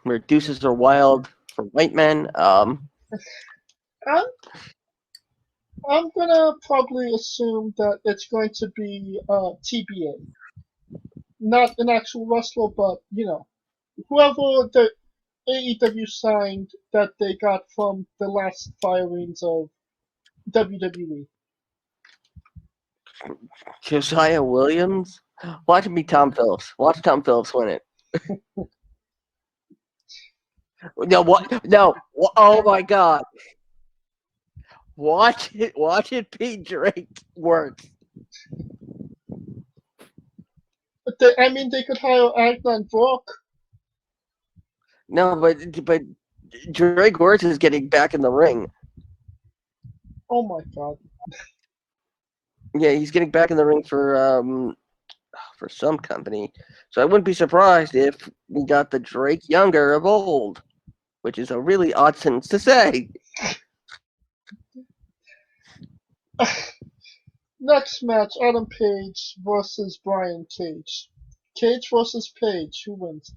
Where deuces are wild for white men. I'm gonna probably assume that it's going to be TBA, not an actual wrestler, but whoever the AEW signed that they got from the last firings of WWE. Josiah Williams. Watch it be Tom Phillips. Watch Tom Phillips win it. No, what? No. Oh my God. Watch it be Drake Works. But they could hire Agnan Brock. No, but Drake Works is getting back in the ring. Oh my God. Yeah, he's getting back in the ring for some company. So I wouldn't be surprised if we got the Drake Younger of old, which is a really odd sentence to say. Next match, Adam Page versus Brian Cage. Cage versus Page. Who wins?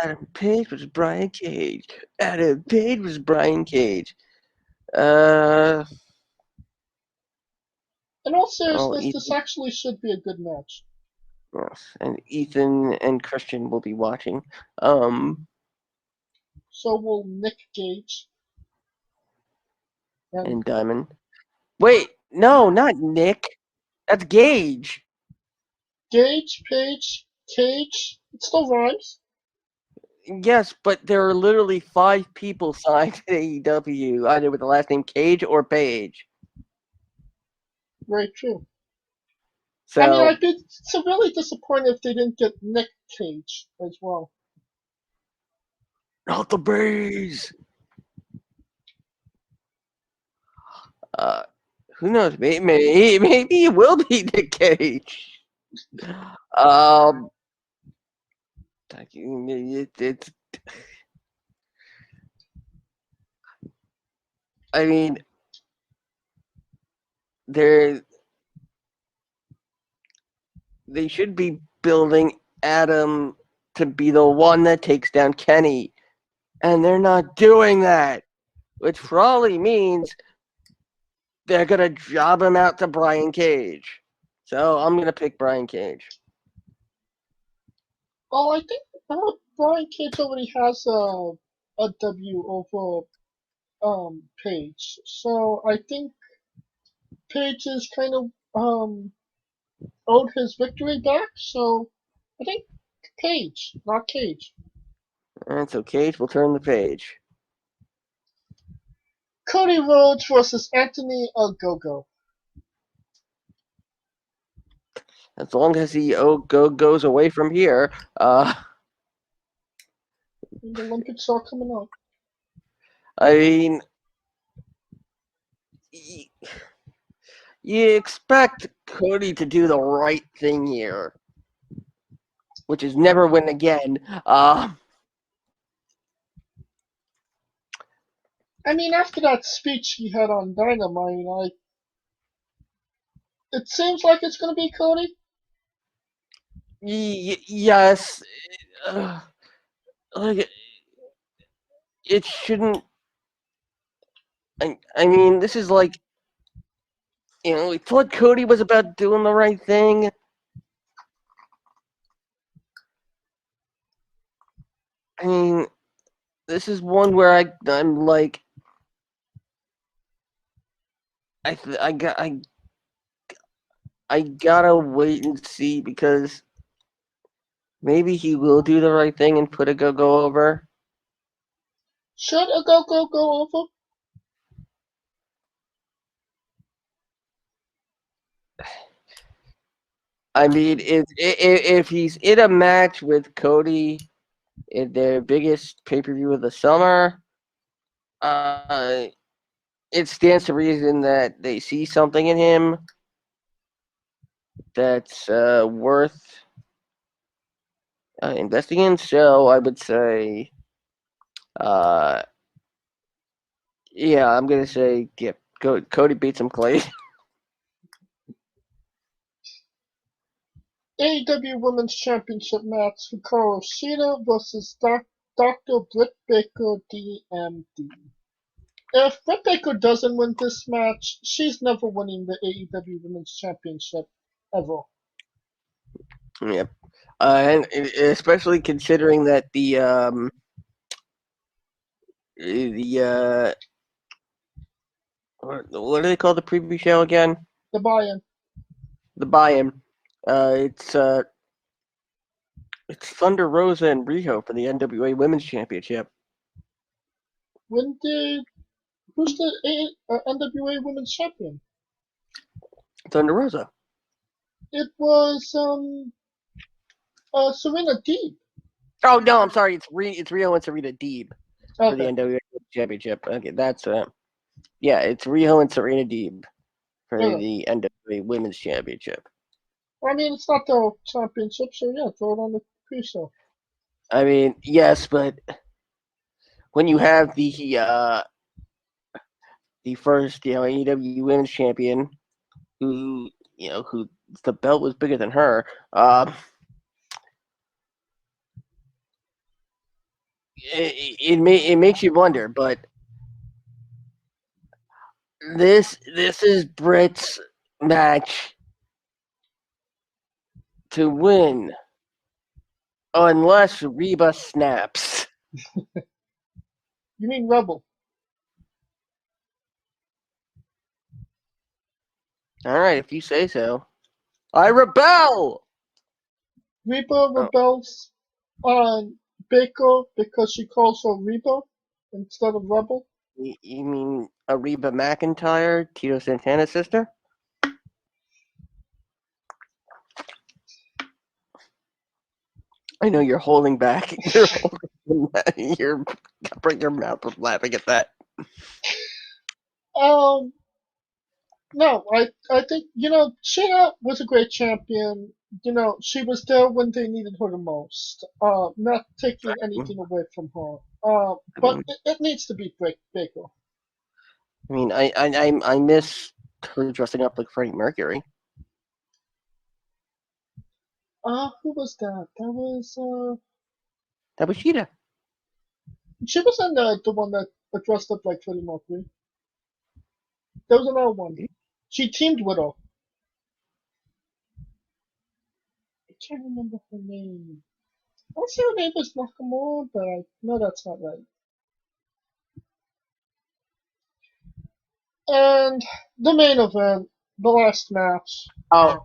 Adam Page versus Brian Cage. Adam Page versus Brian Cage. In all seriousness, this actually should be a good match. Yes, and Ethan and Christian will be watching. So will Nick Gage. And Diamond. Wait, no, not Nick. That's Gage. Gage, Page, Cage. It still rhymes. Yes, but there are literally 5 people signed to AEW, either with the last name Cage or Page. Very true. So, I mean, I'd be severely disappointed if they didn't get Nick Cage as well. not the Breeze. Who knows? Maybe it will be Nick Cage. It's. I mean, they should be building Adam to be the one that takes down Kenny, and they're not doing that, which probably means they're gonna job him out to Brian Cage. So I'm gonna pick Brian Cage. Well, I think Brian Cage already has a W over Page, so I think Page is kind of owed his victory back. So I think Page, not Cage. And so Cage will turn the page. Cody Rhodes versus Anthony Ogogo. As long as he goes away from here, The Olympics are coming up. I mean, you expect Cody to do the right thing here, which is never win again. I mean, after that speech he had on Dynamite, it seems like it's going to be Cody. Yes. Like, it shouldn't. I mean, this is like, we thought Cody was about doing the right thing. I mean, this is one where I'm like, I gotta wait and see, because maybe he will do the right thing and put a go over. Should a go over? I mean, if he's in a match with Cody in their biggest pay-per-view of the summer, it stands to reason that they see something in him that's worth investing in. So I would say, yeah, I'm gonna say, yeah, Cody beats him clean. AEW Women's Championship match: Hikaru Shida versus Dr. Britt Baker, DMD. If Britt Baker doesn't win this match, she's never winning the AEW Women's Championship ever. Yep. And especially considering that the what do they call the preview show again? The buy-in. The buy-in. It's Thunder Rosa and Riho for the NWA Women's Championship. Who's the NWA Women's Champion? Thunder Rosa. It was Serena Deeb. Oh no, I'm sorry. It's Riho and Serena Deeb for the Okay. NWA Championship. Okay, that's yeah, it's Riho and Serena Deeb for the NWA Women's Championship. I mean, it's not the championship, so yeah, throw it on the pre-show. I mean, yes, but when you have the first AEW Women's Champion, who the belt was bigger than her, it makes you wonder. But this is Britt's match to win, unless Reba snaps. You mean Rebel? All right, if you say so. I rebel. Reba rebels on Baker because she calls her Reba instead of Rebel. You mean Reba McIntyre, Tito Santana's sister? I know you're holding back. You're covering your mouth from laughing at that. No, I think, Cena was a great champion. She was there when they needed her the most. Not taking anything away from her. But it needs to be Baker. I mean, I miss her dressing up like Freddie Mercury. Who was that? That was Sheeta. She was in the one that dressed up like Freddie Mercury. There was another one. She teamed with her. I can't remember her name. I want to say her name was Nakamura, but no, that's not right. And the main event, the last match. Oh,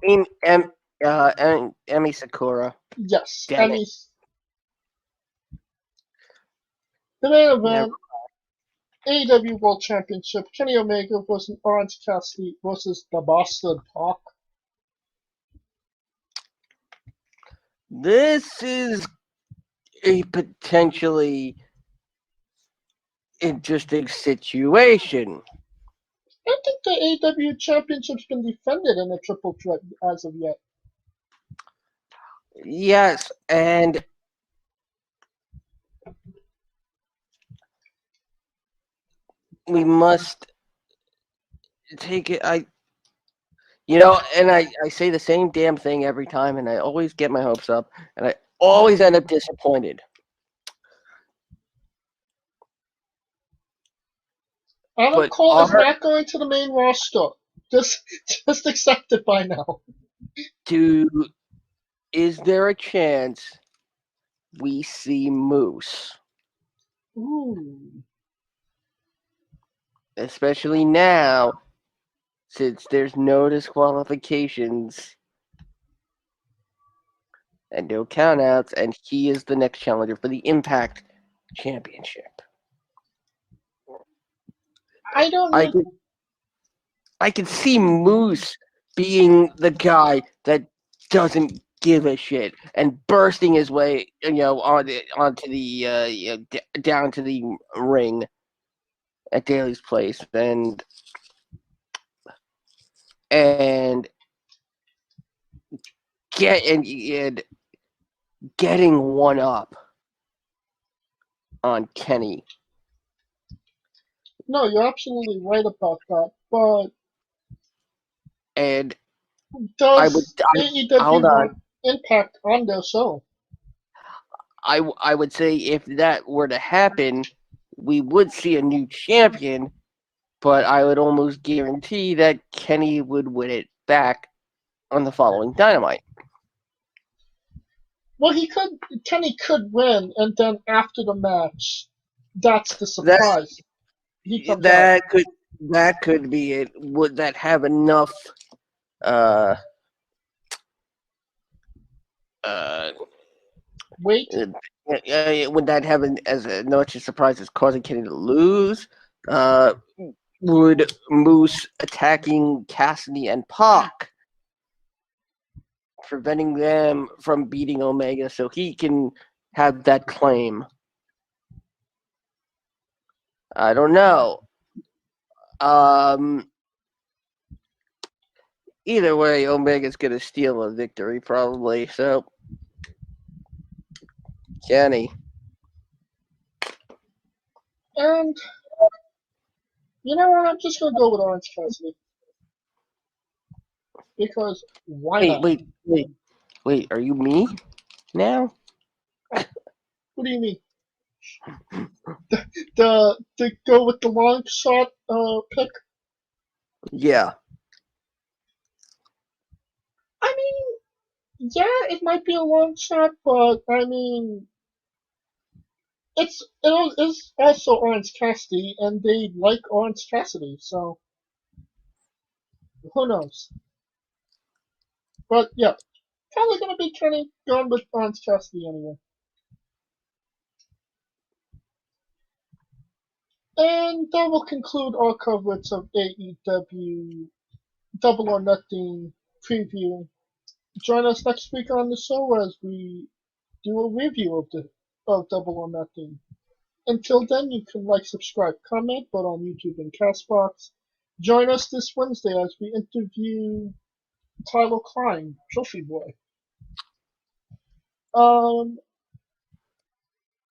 Emi Sakura. Yes, Damn it. The main event, AEW World Championship, Kenny Omega versus Orange Cassidy versus the Bastard Pac. This is a potentially interesting situation. I think the AEW Championship's been defended in a triple threat as of yet. Yes, and we must take it. And I say the same damn thing every time, and I always get my hopes up, and I always end up disappointed. Adam Cole is not going to the main roster. Just accept it by now. Is there a chance we see Moose? Ooh. Especially now, since there's no disqualifications and no countouts, and he is the next challenger for the Impact Championship. I could see Moose being the guy that doesn't give a shit and bursting his way, onto the down to the ring at Daly's place and getting one up on Kenny. No, you're absolutely right about that. But does AEW want Impact on their show? I would say if that were to happen, we would see a new champion, but I would almost guarantee that Kenny would win it back on the following Dynamite. Well, Kenny could win, and then after the match, that's the surprise. That could be it. Would that have enough weight? Would that have as much a surprise as causing Kenny to lose? Would Moose attacking Cassidy and Pac, preventing them from beating Omega so he can have that claim? I don't know. Either way, Omega's gonna steal a victory probably. So, Kenny. And you know what? I'm just gonna go with Orange Cassidy because why not? Wait. Are you me now? What do you mean? The go with the long shot pick? Yeah. I mean, yeah, it might be a long shot, but I mean, it is also Orange Cassidy, and they like Orange Cassidy, so who knows? But yeah, probably gonna be Kenny going with Orange Cassidy anyway. And that will conclude our coverage of AEW Double or Nothing preview. Join us next week on the show as we do a review of Double or Nothing. Until then, you can like, subscribe, comment, both on YouTube and Castbox. Join us this Wednesday as we interview Tyler Klein, Trophy Boy.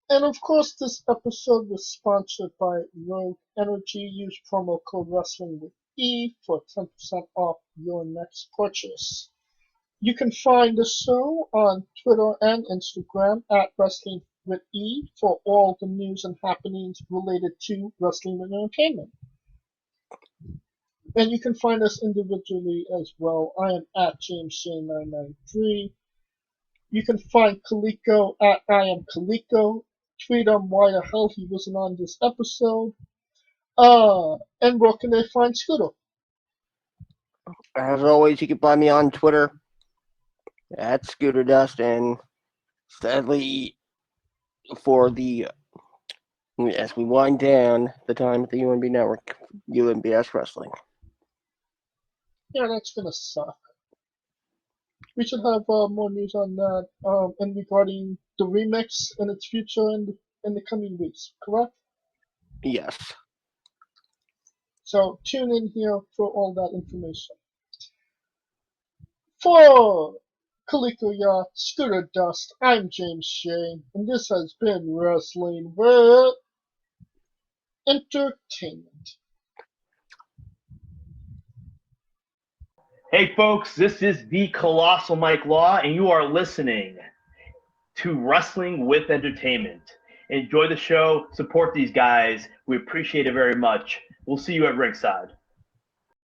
And of course, this episode was sponsored by Rogue Energy. Use promo code WRESTLINGWITHE for 10% off your next purchase. You can find the show on Twitter and Instagram at WrestlingWithE for all the news and happenings related to wrestling and entertainment. And you can find us individually as well. I am at JamesJ993. You can find Kaliko at I am Kaliko. Tweet him why the hell he wasn't on this episode. And where can they find Scooter? As always, you can find me on Twitter at Scooter Dust, and sadly, as we wind down the time at the UNB Network, UNBS Wrestling. Yeah, that's gonna suck. We should have more news on that and regarding the remix and its future in the coming weeks, correct? Yes. So tune in here for all that information. For Kaliko Yacht, Scooter Dust, I'm James Shea, and this has been Wrestling with Entertainment. Hey folks, this is the Colossal Mike Law, and you are listening to Wrestling with Entertainment. Enjoy the show, support these guys. We appreciate it very much. We'll see you at ringside.